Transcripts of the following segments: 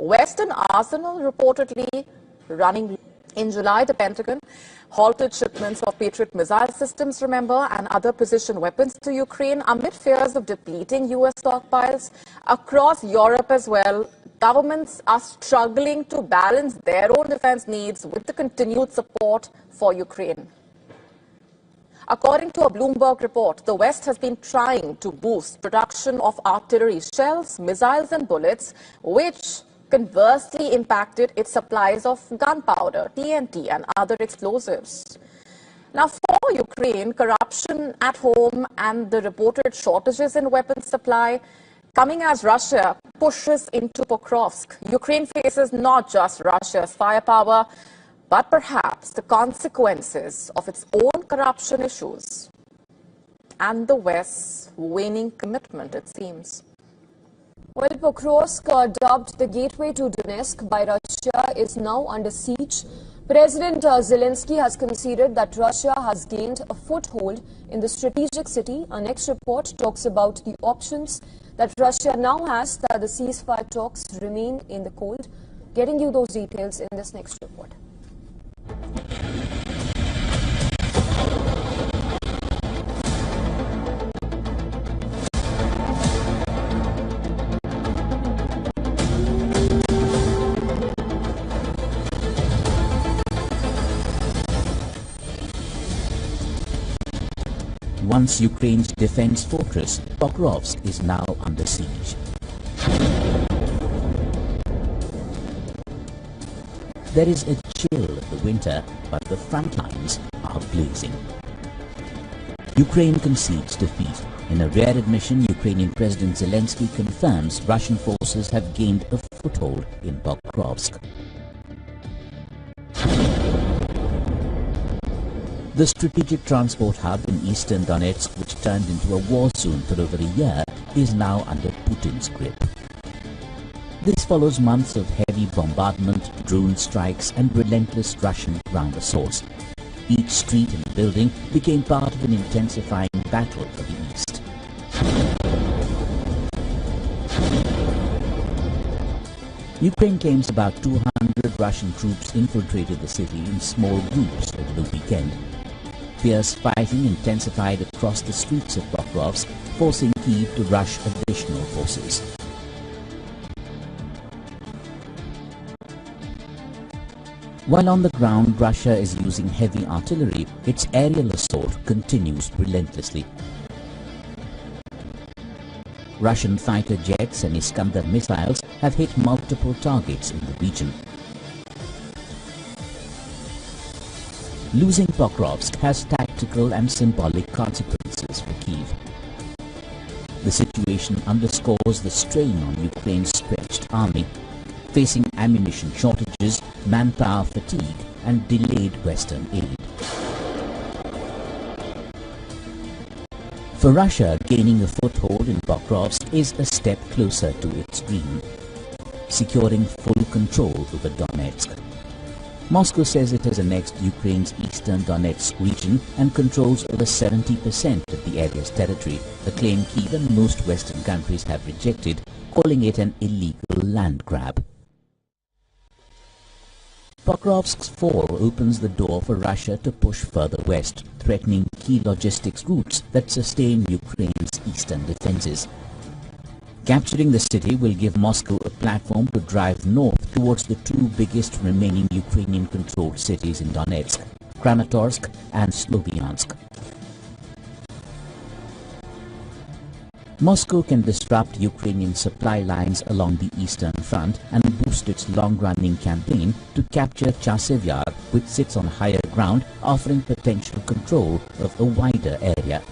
Western arsenal reportedly running. In July, the Pentagon halted shipments of Patriot missile systems, remember, and other precision weapons to Ukraine amid fears of depleting U.S. stockpiles. Across Europe as well, governments are struggling to balance their own defense needs with the continued support for Ukraine. According to a Bloomberg report, the West has been trying to boost production of artillery shells, missiles and bullets, which conversely impacted its supplies of gunpowder, TNT and other explosives. Now, for Ukraine, corruption at home and the reported shortages in weapons supply coming as Russia pushes into Pokrovsk. Ukraine faces not just Russia's firepower, but perhaps the consequences of its own corruption issues and the West's waning commitment, it seems. Well, Pokrovsk, dubbed the gateway to Donetsk by Russia, is now under siege. President Zelensky has conceded that Russia has gained a foothold in the strategic city. Our next report talks about the options that Russia now has that the ceasefire talks remain in the cold. Getting you those details in this next report. Once Ukraine's defense fortress, Pokrovsk is now under siege. There is a chill of the winter, but the front lines are blazing. Ukraine concedes defeat. In a rare admission, Ukrainian President Zelensky confirms Russian forces have gained a foothold in Pokrovsk. The strategic transport hub in eastern Donetsk, which turned into a war zone for over a year, is now under Putin's grip. This follows months of heavy bombardment, drone strikes and relentless Russian ground assaults. Each street and building became part of an intensifying battle for the east. Ukraine claims about 200 Russian troops infiltrated the city in small groups over the weekend. Fierce fighting intensified across the streets of Pokrovsk, forcing Kyiv to rush additional forces. While on the ground, Russia is using heavy artillery, its aerial assault continues relentlessly. Russian fighter jets and Iskander missiles have hit multiple targets in the region. Losing Pokrovsk has tactical and symbolic consequences for Kyiv. The situation underscores the strain on Ukraine's stretched army, facing ammunition shortages, manpower fatigue, and delayed Western aid. For Russia, gaining a foothold in Pokrovsk is a step closer to its dream, securing full control over Donetsk. Moscow says it has annexed Ukraine's eastern Donetsk region and controls over 70% of the area's territory, a claim Kyiv and most Western countries have rejected, calling it an illegal land grab. Pokrovsk's fall opens the door for Russia to push further west, threatening key logistics routes that sustain Ukraine's eastern defenses. Capturing the city will give Moscow a platform to drive north towards the two biggest remaining Ukrainian-controlled cities in Donetsk, Kramatorsk and Sloviansk. Moscow can disrupt Ukrainian supply lines along the eastern front and boost its long-running campaign to capture Chasiv Yar, which sits on higher ground, offering potential control of a wider area.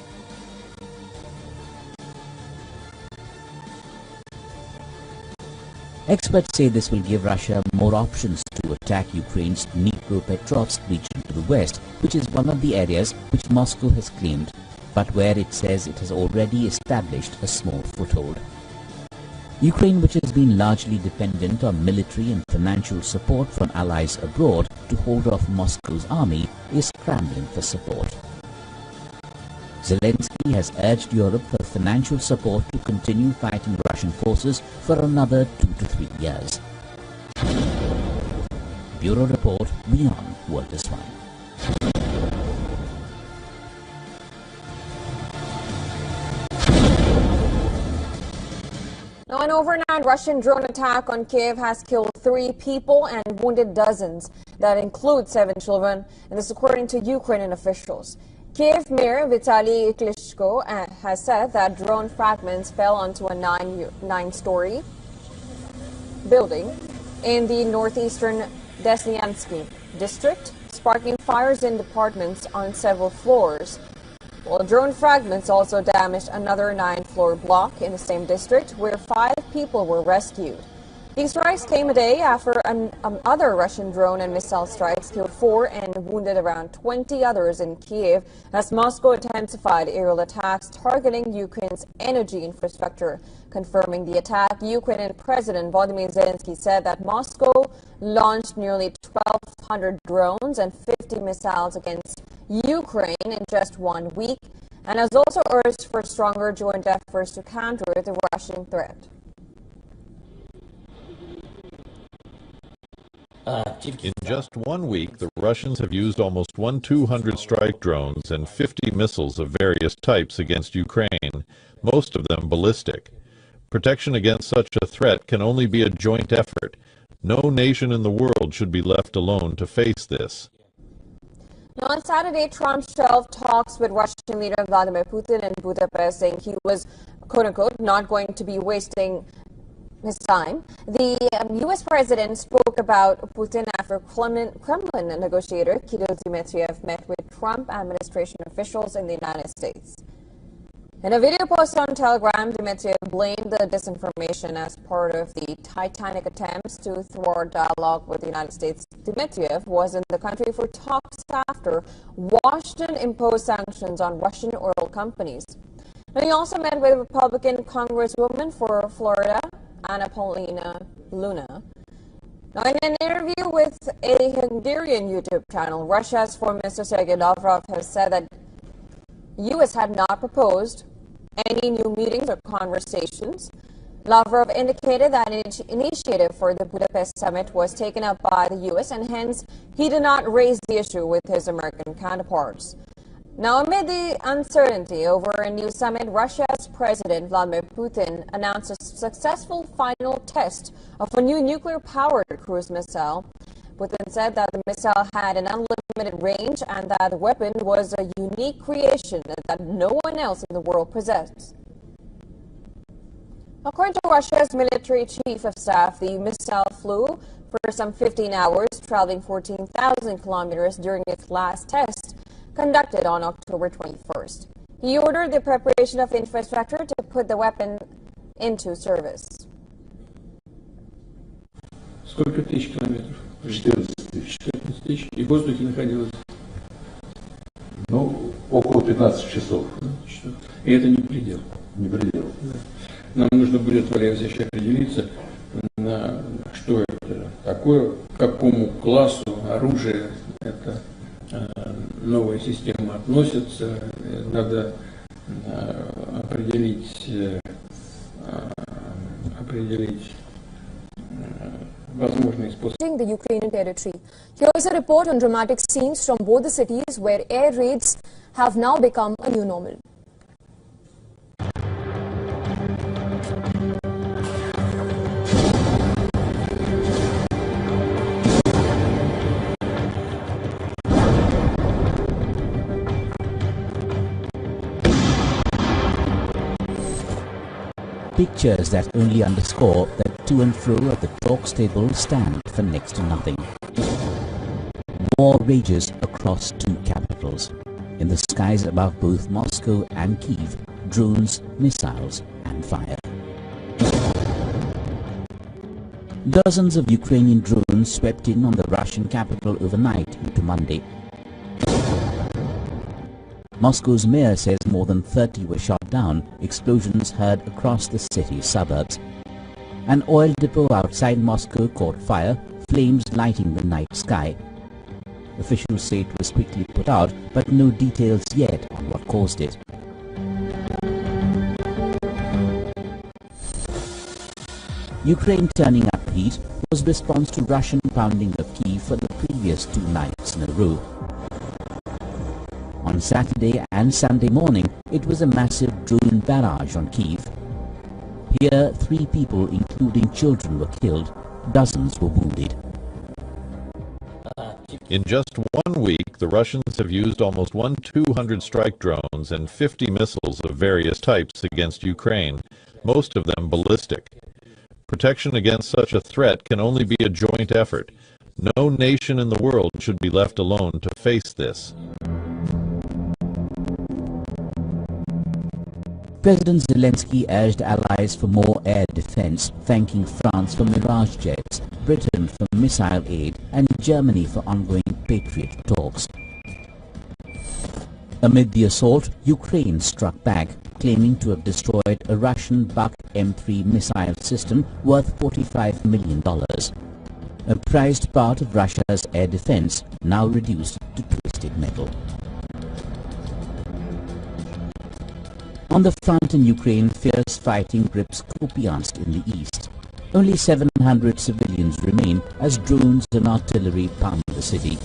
Experts say this will give Russia more options to attack Ukraine's Dnipropetrovsk region to the west, which is one of the areas which Moscow has claimed, but where it says it has already established a small foothold. Ukraine, which has been largely dependent on military and financial support from allies abroad to hold off Moscow's army, is scrambling for support. Zelensky has urged Europe for financial support to continue fighting Russian forces for another 2 to 3 years. Bureau Report, Beyond World is One. Now, an overnight Russian drone attack on Kiev has killed 3 people and wounded dozens. That includes 7 children, and this according to Ukrainian officials. Kiev Mayor Vitaly Klitschko has said that drone fragments fell onto a 9-story building in the northeastern Desnyansky district, sparking fires in apartments on several floors. Well, drone fragments also damaged another 9-floor block in the same district where 5 people were rescued. These strikes came a day after other Russian drone and missile strikes killed 4 and wounded around 20 others in Kiev as Moscow intensified aerial attacks targeting Ukraine's energy infrastructure. Confirming the attack, Ukrainian President Volodymyr Zelensky said that Moscow launched nearly 1,200 drones and 50 missiles against Ukraine in just 1 week, and has also urged for stronger joint efforts to counter the Russian threat. In just 1 week, the Russians have used almost 1,200 strike drones and 50 missiles of various types against Ukraine, most of them ballistic. Protection against such a threat can only be a joint effort. No nation in the world should be left alone to face this. Now, on Saturday, Trump shelved talks with Russian leader Vladimir Putin in Budapest, saying he was, quote-unquote, not going to be wasting his time. The U.S. president spoke about Putin after Kremlin negotiator Kirill Dmitriev met with Trump administration officials in the United States. In a video post on Telegram, Dmitriev blamed the disinformation as part of the titanic attempts to thwart dialogue with the United States. Dmitriev was in the country for talks after Washington imposed sanctions on Russian oil companies. Now, he also met with Republican Congresswoman for Florida, Anna Paulina Luna. Now, in an interview with a Hungarian YouTube channel, Russia's Foreign Minister Sergei Lavrov has said that U.S. had not proposed any new meetings or conversations. Lavrov indicated that an initiative for the Budapest summit was taken up by the U.S. and hence he did not raise the issue with his American counterparts. Now, amid the uncertainty over a new summit, Russia's President Vladimir Putin announced a successful final test of a new nuclear-powered cruise missile. Putin said that the missile had an unlimited range and that the weapon was a unique creation that no one else in the world possessed. According to Russia's military chief of staff, the missile flew for some 15 hours, traveling 14,000 kilometers during its last test conducted on October 21st. He ordered the preparation of infrastructure to put the weapon into service. Сколько тысяч километров? 14 тысяч. 14 тысяч. И в воздухе находилось? Ну, около 15 часов. И это не предел. Не предел. Да. Нам нужно будет, Валерий Алексеевич, определиться, на что это такое, к какому классу оружия эта новая система относится. Надо определить возможные способы. The Ukrainian territory. Here's a report on dramatic scenes from both the cities where air raids have now become a new normal. Pictures that only underscore that to and fro at the talks table stand for next to nothing. War rages across 2 capitals. In the skies above both Moscow and Kyiv, drones, missiles and fire. Dozens of Ukrainian drones swept in on the Russian capital overnight into Monday. Moscow's mayor says more than 30 were shot down, explosions heard across the city's suburbs. An oil depot outside Moscow caught fire, flames lighting the night sky. Officials say it was quickly put out, but no details yet on what caused it. Ukraine turning up heat was response to Russian pounding of Kyiv for the previous 2 nights in a row. On Saturday and Sunday morning, it was a massive drone barrage on Kyiv. Here, 3 people, including children, were killed. Dozens were wounded. In just 1 week, the Russians have used almost 1,200 strike drones and 50 missiles of various types against Ukraine, most of them ballistic. Protection against such a threat can only be a joint effort. No nation in the world should be left alone to face this. President Zelensky urged allies for more air defense, thanking France for Mirage jets, Britain for missile aid, and Germany for ongoing Patriot talks. Amid the assault, Ukraine struck back, claiming to have destroyed a Russian Buk M3 missile system worth $45 million, a prized part of Russia's air defense, now reduced to twisted metal. On the front in Ukraine, fierce fighting grips Kupiansk in the east. Only 700 civilians remain as drones and artillery pound the city.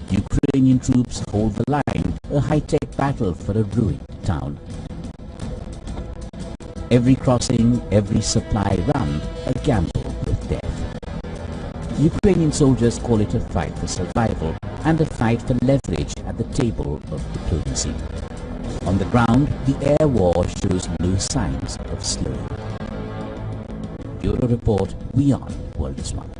Ukrainian troops hold the line, a high-tech battle for a ruined town. Every crossing, every supply run, a gamble with death. Ukrainian soldiers call it a fight for survival and a fight for leverage at the table of diplomacy. On the ground, the air war shows no signs of slowing. Bureau Report, Beyond World is One.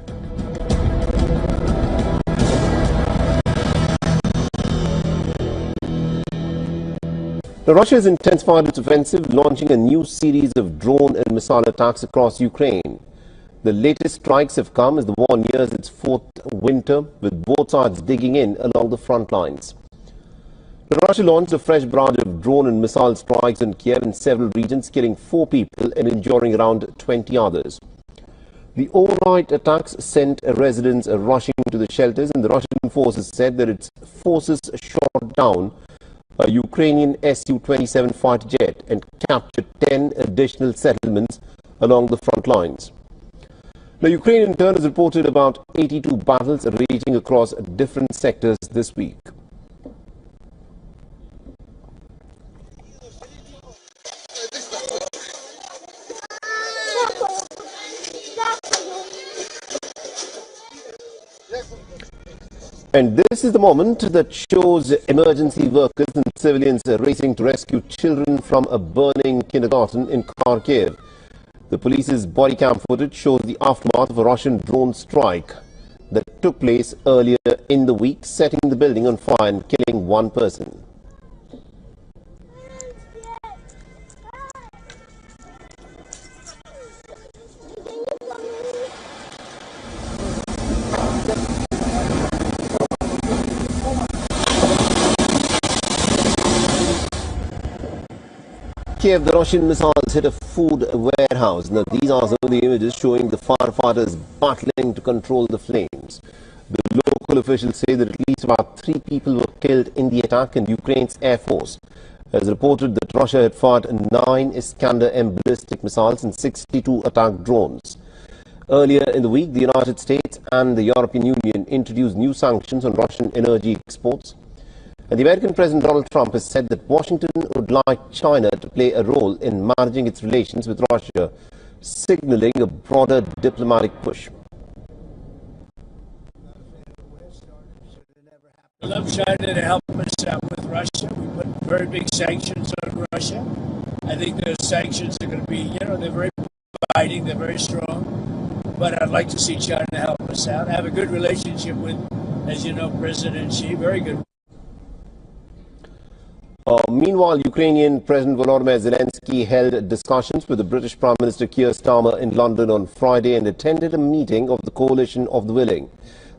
Russia has intensified its offensive, launching a new series of drone and missile attacks across Ukraine. The latest strikes have come as the war nears its 4th winter, with both sides digging in along the front lines. Russia launched a fresh barrage of drone and missile strikes in Kiev and several regions, killing 4 people and injuring around 20 others. The overnight attacks sent residents rushing to the shelters, and the Russian forces said that its forces shot down a Ukrainian Su-27 fighter jet and captured 10 additional settlements along the front lines. Now, Ukraine in turn has reported about 82 battles raging across different sectors this week. And this is the moment that shows emergency workers and civilians racing to rescue children from a burning kindergarten in Kharkiv. The police's body cam footage shows the aftermath of a Russian drone strike that took place earlier in the week, setting the building on fire and killing 1 person. Kiev, the Russian missiles hit a food warehouse. Now, these are some of the images showing the firefighters battling to control the flames. The local officials say that at least about 3 people were killed in the attack, and Ukraine's Air Force has reported that Russia had fired 9 Iskander-M ballistic missiles and 62 attack drones. Earlier in the week, the United States and the European Union introduced new sanctions on Russian energy exports. And the American President Donald Trump has said that Washington would like China to play a role in managing its relations with Russia, signaling a broader diplomatic push. I'd love China to help us out with Russia. We put very big sanctions on Russia. I think those sanctions are going to be, they're very binding, they're very strong. But I'd like to see China help us out. I have a good relationship with, as you know, President Xi, very good. Meanwhile, Ukrainian President Volodymyr Zelensky held discussions with the British Prime Minister Keir Starmer in London on Friday and attended a meeting of the Coalition of the Willing,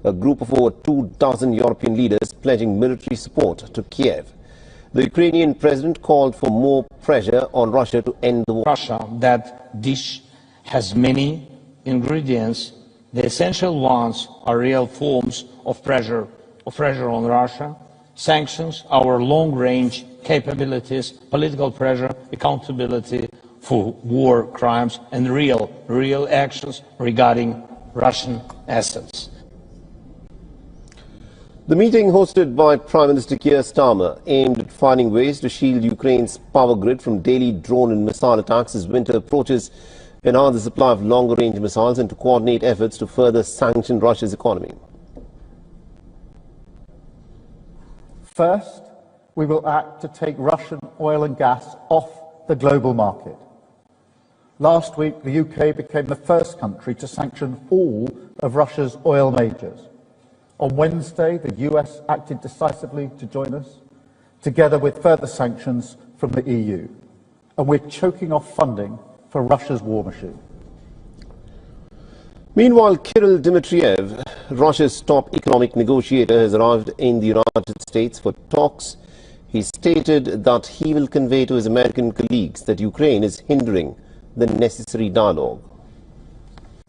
a group of over 24 European leaders pledging military support to Kiev. The Ukrainian president called for more pressure on Russia to end the war. Russia, that dish has many ingredients. The essential ones are real forms of pressure on Russia. Sanctions, our long-range capabilities, political pressure, accountability, for war crimes and real actions regarding Russian assets. The meeting hosted by Prime Minister Keir Starmer aimed at finding ways to shield Ukraine's power grid from daily drone and missile attacks as winter approaches, enhance the supply of longer-range missiles and to coordinate efforts to further sanction Russia's economy. First, we will act to take Russian oil and gas off the global market. Last week, the UK became the first country to sanction all of Russia's oil majors. On Wednesday, the US acted decisively to join us, together with further sanctions from the EU. And we're choking off funding for Russia's war machine. Meanwhile, Kirill Dmitriev, Russia's top economic negotiator, has arrived in the United States for talks. He stated that he will convey to his American colleagues that Ukraine is hindering the necessary dialogue.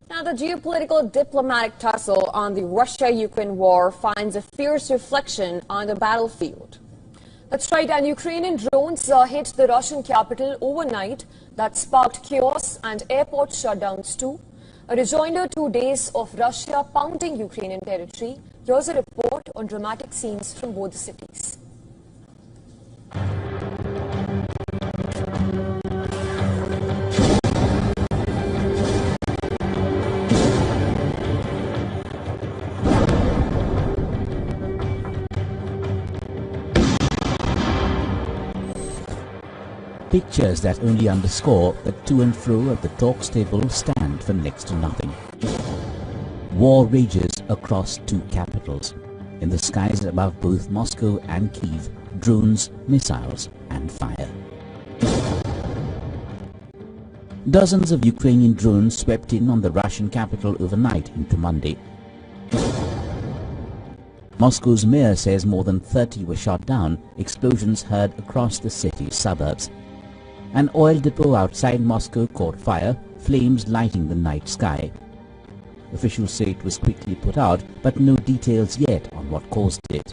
Now, the geopolitical diplomatic tussle on the Russia-Ukraine war finds a fierce reflection on the battlefield. That's right, and Ukrainian drones hit the Russian capital overnight. That sparked chaos and airport shutdowns too. A rejoinder 2 days of Russia pounding Ukrainian territory. Here's a report on dramatic scenes from both cities. Pictures that only underscore that to and fro at the talks table stand for next to nothing. War rages across two capitals. In the skies above both Moscow and Kyiv, drones, missiles and fire. Dozens of Ukrainian drones swept in on the Russian capital overnight into Monday. Moscow's mayor says more than 30 were shot down, explosions heard across the city's suburbs. An oil depot outside Moscow caught fire, flames lighting the night sky. Officials say it was quickly put out, but no details yet on what caused it.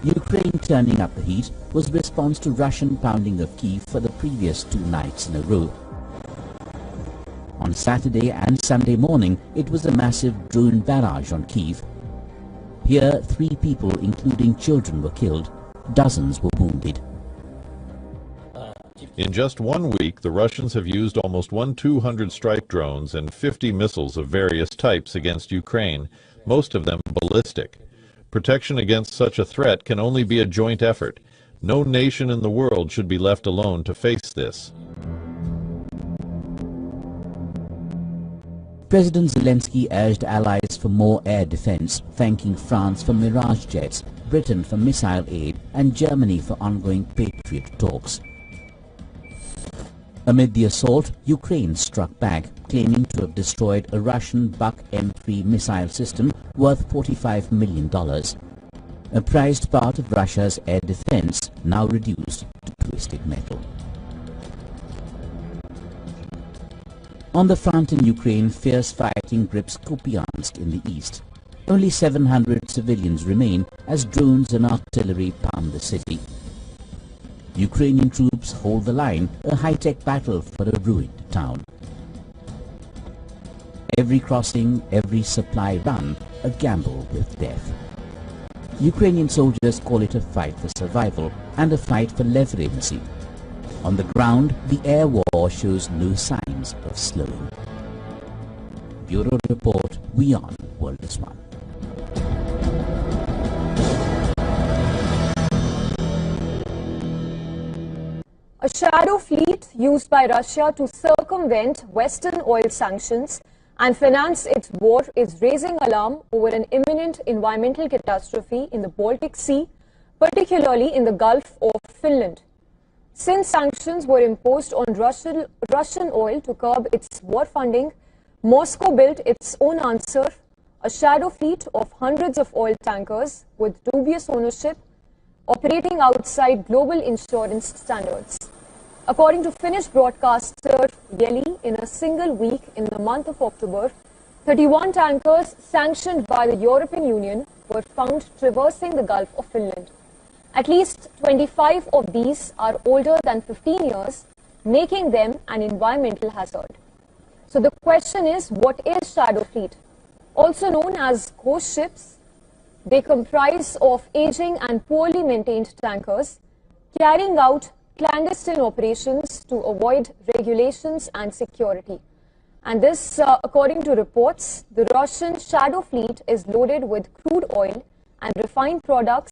Ukraine turning up the heat was response to Russian pounding of Kyiv for the previous 2 nights in a row. On Saturday and Sunday morning, it was a massive drone barrage on Kyiv. Here, 3 people, including children, were killed. Dozens were wounded. In just 1 week, the Russians have used almost 1,200 strike drones and 50 missiles of various types against Ukraine, most of them ballistic. Protection against such a threat can only be a joint effort. No nation in the world should be left alone to face this. President Zelensky urged allies for more air defense, thanking France for Mirage jets, Britain for missile aid, and Germany for ongoing Patriot talks. Amid the assault, Ukraine struck back, claiming to have destroyed a Russian Buk M3 missile system worth $45 million. A prized part of Russia's air defense, now reduced to twisted metal. On the front in Ukraine, fierce fighting grips Kupiansk in the east. Only 700 civilians remain as drones and artillery pound the city. Ukrainian troops hold the line, a high-tech battle for a ruined town. Every crossing, every supply run, a gamble with death. Ukrainian soldiers call it a fight for survival and a fight for legitimacy. On the ground, the air war shows no signs of slowing. Bureau Report, WION, World is One. A shadow fleet used by Russia to circumvent Western oil sanctions and finance its war is raising alarm over an imminent environmental catastrophe in the Baltic Sea, particularly in the Gulf of Finland. Since sanctions were imposed on Russian oil to curb its war funding, Moscow built its own answer, a shadow fleet of hundreds of oil tankers with dubious ownership operating outside global insurance standards. According to Finnish broadcaster Yle, in a single week in the month of October, 31 tankers sanctioned by the European Union were found traversing the Gulf of Finland. At least 25 of these are older than 15 years, making them an environmental hazard. So the question is, what is shadow fleet? Also known as ghost ships, they comprise of aging and poorly maintained tankers carrying out clandestine operations to avoid regulations and security. And this, according to reports, the Russian shadow fleet is loaded with crude oil and refined products